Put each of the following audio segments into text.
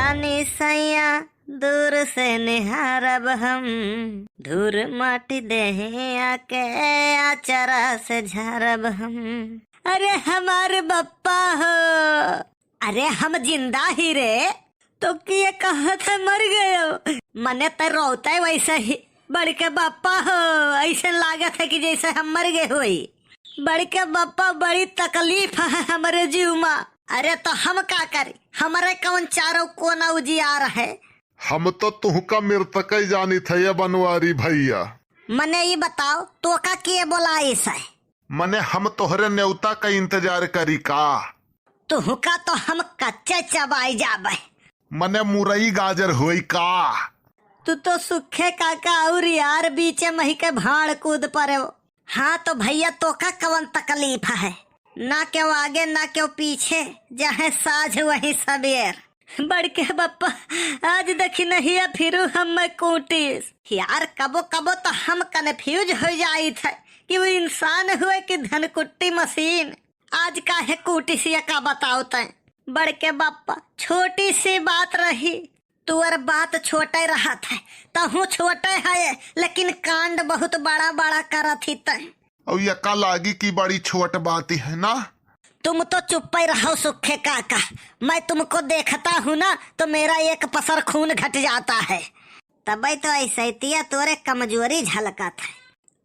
जानी सैया दूर से निहारब हम, धूर माटी देहे आके आचरा से झारब हम। अरे हमारे बप्पा हो, अरे हम जिंदा ही रे, तो किए कहत है मर गए। मने तो रोता है वैसे ही। बड़ के बप्पा हो, ऐसे लागत है कि जैसे हम मर गए हुई। बड़ के बप्पा बड़ी तकलीफ है हमारे जीव में। अरे तो हम का करी, हमारे कौन चारों कोना उजियार है। हम तो तुहका मृतक ही जानी थे ये बनवारी भैया। मने ये बताओ तो का किए बोला ऐसा है। मने हम तोहरे न्योता का इंतजार करी का। तुहका तो हम कच्चे चबाई जाबे। मने मुरई गाजर हुई का। तू तो सुखे काका और यार बीचे मही के भाड़ कूद पड़े। हाँ तो भैया तो का कवन तकलीफ है, ना क्यों आगे ना क्यों पीछे, जहाँ साझ वही सबेर। बड़ के बप्पा आज देखी नहीं है फिर हम मैं कूटीस यार। कबो कबो तो हम कन्फ्यूज हो जाई थे कि वो इंसान हुए कि धनकुट्टी मशीन। आज का है कूटीसिया का बताओ तय। बड़ के बप्पा छोटी सी बात रही, तुअर बात छोटे रहा था, तहु छोटे है लेकिन कांड बहुत बड़ा बड़ा करत ही तय। और ये का लागी की बड़ी छोट बात है ना। तुम तो चुप ही रहो सुखे काका, मैं तुमको देखता हूँ ना तो मेरा एक पसर खून घट जाता है। तब तो ऐसे तिया तोरे कमजोरी झलकत है।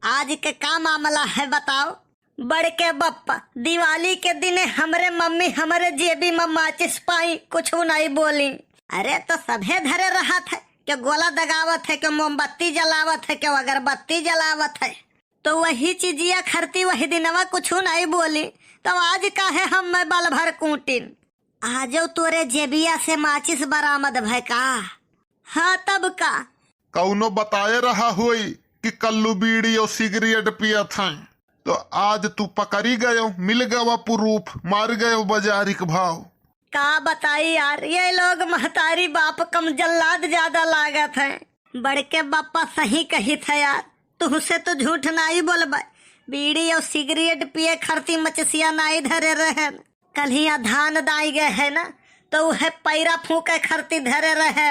आज के का मामला है बताओ। बड़ के बप्पा दिवाली के दिन हमरे मम्मी हमरे जेबी में माचिस पाई, कुछ नहीं बोली। अरे तो सभे धरे रहा था, क्यों गोला दगावत है, क्यों मोमबत्ती जलावत है, क्यों अगरबत्ती जलावत है। तो वही चीजिया खरती वही दिनवा कुछ नहीं बोली। तब आज का है हम मैं बल भर कूटिन। आजो तोरे जेबिया से माचिस बरामद भय का। हाँ तब का कौनो बताए रहा हुई कि कल्लू बीड़ी और सिगरेट पिया था, तो आज तू पकड़ी गयो, मिल गया प्रूफ, मार गयो बाजारी के भाव। का बताई यार, ये लोग महतारी बाप कम जल्लाद ज्यादा लागत है। बड़ के बापा सही कही था यार, तुझसे तो झूठ नहीं बोलबा। बीड़ी और सिगरेट पिए खरती मचसिया नहीं धरे रहे। कल ही धान दाई गए है ना, तो वह पैरा फूके खरती धरे रहे।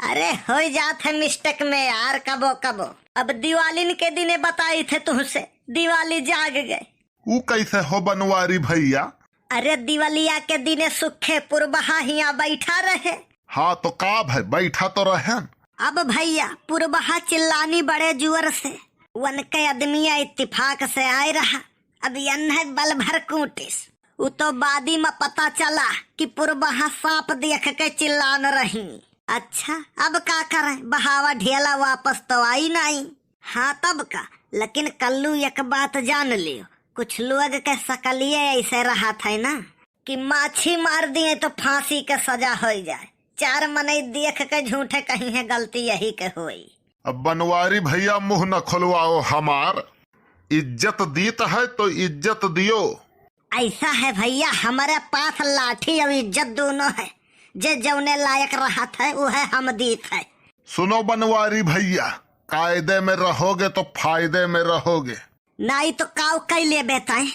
अरे हो जात है मिस्टेक में यार कबो कबो। अब दिवाली के दिने बताई थे तुझसे, दिवाली जाग गए। वो कैसे हो बनवारी भैया। अरे दिवालिया के दिने सुखे पुरबहा हिया बैठा रहे। हाँ तो का भाई बैठा तो रहे। अब भैया पुरबहा चिल्लानी बड़े जोर से, वन के आदमिया इत्तेफाक से आए रहा। अब यन है बल भर कूटिस। वो तो बादी में पता चला कि पुरबहा सांप देख के चिल्लान रही। अच्छा अब का करे, बहावा ढेला वापस तो आई नहीं। हाँ तब का, लेकिन कल्लू एक बात जान लियो, कुछ लोग के सकलिए ऐसे रहा था ना कि माछी मार दिए तो फांसी के सजा हो जाए। चार मने देख के झूठे कहीं है गलती यही के हुई। अब बनवारी भैया मुंह न खुलवाओ, हमार इज्जत दीत है तो इज्जत दियो। ऐसा है भैया, हमारे पास लाठी और इज्जत दोनों है। जे जौने लायक रहा था वो है हम दीत है। सुनो बनवारी भैया, कायदे में रहोगे तो फायदे में रहोगे, नहीं तो काव कई ले बेताए।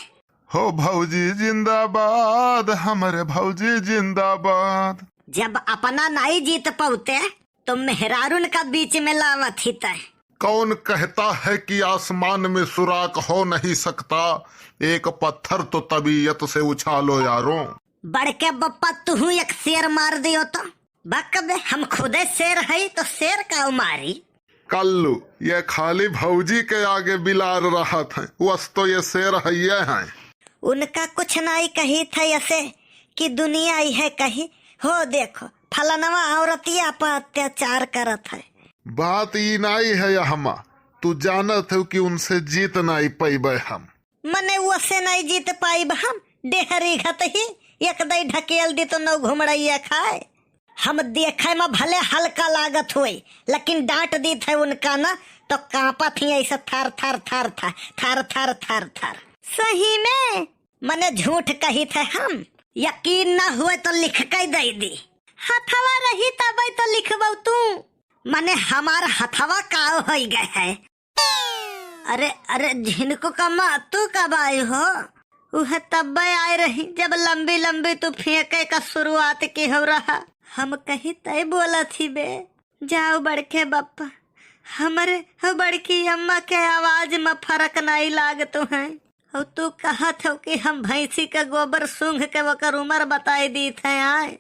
हो भौजी जिंदाबाद, हमारे भौजी जिंदाबाद। जब अपना नहीं जीत पाते तो मेहरारून का बीच में लावत ही तय। कौन कहता है कि आसमान में सुराख हो नहीं सकता, एक पत्थर तो तबीयत से उछालो यारों। बड़ के बप्पा तू एक शेर मार दियो तो बकबे, हम खुदे शेर है तो शेर का मारी। कल्लू ये खाली भौजी के आगे बिलार रहा था, वस तो ये शेर है ये हैं। उनका कुछ नहीं कही था ऐसे कि दुनिया ही है कही हो। देखो फलनवा औरतिया पर अत्याचार करत है। बात ये नहीं है हमा, तू जानत हो कि उनसे जीत नहीं पाइबे हम। मने वो से नहीं जीत पाइब हम। डेहरी घत ही एक दई ढकेल दी तो नौ घुमड़ैया खाए। हम देखे में भले हल्का लागत हुई, लेकिन डांट दी थे उनका ना तो कांपा थी ऐसा थर थर थर थर थर थर थर थर। सही में मने झूठ कही थे हम। यकीन न हुए तो लिख के दे दी। हथवा रही तब तो लिखबौ तू। मने हमार हथवा का हो गए है। अरे अरे झिनको कमा तू कब आई हो। वह तब आए रही जब लंबी लंबी तू फेंके का शुरुआत की हो रहा। हम कहीं तय बोला थी बे। जाओ बड़के बप्पा, हमारे बड़की अम्मा के आवाज में फर्क नहीं लागत है। और तू कहत हो कि हम भैंसी के गोबर सूंघ के वकर उम्र बताई दी थे आए।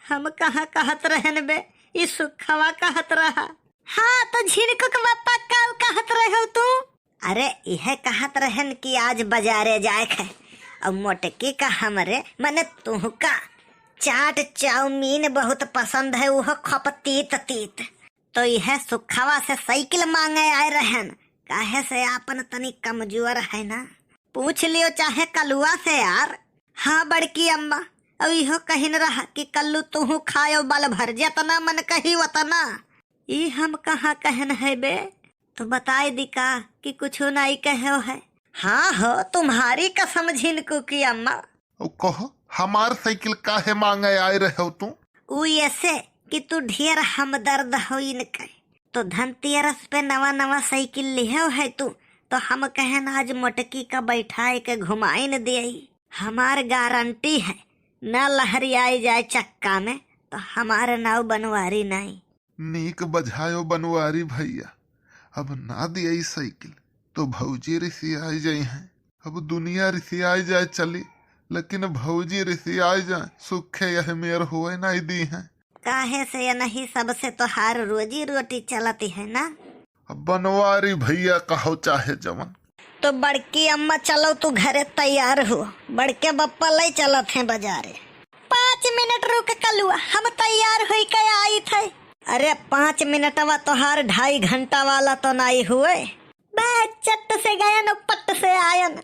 हम कहाँ कहत रहन बे, ई सुखवा कहत रहा। हाँ तो झिनकुक बप्पा कल कहत रहे तू? अरे यह कहत रहन कि आज बाजारे जाए है। और मोटकी का हमरे मने तुहका चाट चाउमीन बहुत पसंद है, वह खप तीत तीत। तो यह सुखवा से साइकिल मांगे आए रहन, काहे से आपन तनी कमजोर है ना। पूछ लियो चाहे कलुआ से यार। हाँ बड़की अम्मा, अब इहो कहिन रहा कि कल्लू तुहू खायो बल भर जतना मन कही वतना। ई हम कहाँ कहन है बे, तो बताए दिका कि कुछ नहीं कहो है। हाँ हो तुम्हारी कसम झिनकू की अम्मा। कहो हमार साइकिल काहे मांगे आए रहे हो तू? ऊ ऐसे कि तू ढेर हमदर्द हो इनके, तो धनतेरस पे नवा नवा साइकिल लिहे है तू, तो हम कहन आज मोटकी का बैठाए के घुमाई न दे। हमार गारंटी है न लहरियाई जाए चक्का में तो हमारे नाव बनवारी नहीं। नीक बजायो बनवारी भैया, अब ना दिया साइकिल तो भौजी रिसियाई जाए हैं। अब दुनिया रिसियाई जाए चली, लेकिन भौजी रिसियाई जाए सुखे यह मेर हुए नहीं दी है। काहे से या नहीं, सबसे तो हार रोजी रोटी चलती है ना। अब बनवारी भैया कहो चाहे जवन। तो बड़की अम्मा चलो तू घरे तैयार हो, बड़के बप्पा ले चलत हैं बाजारे। 5 मिनट रुक कलुआ, हम तैयार हुई के आई थे। अरे 5 मिनटवा तोहार 2.5 घंटा वाला तो नहीं हुए। चट से गयन पट से आयन।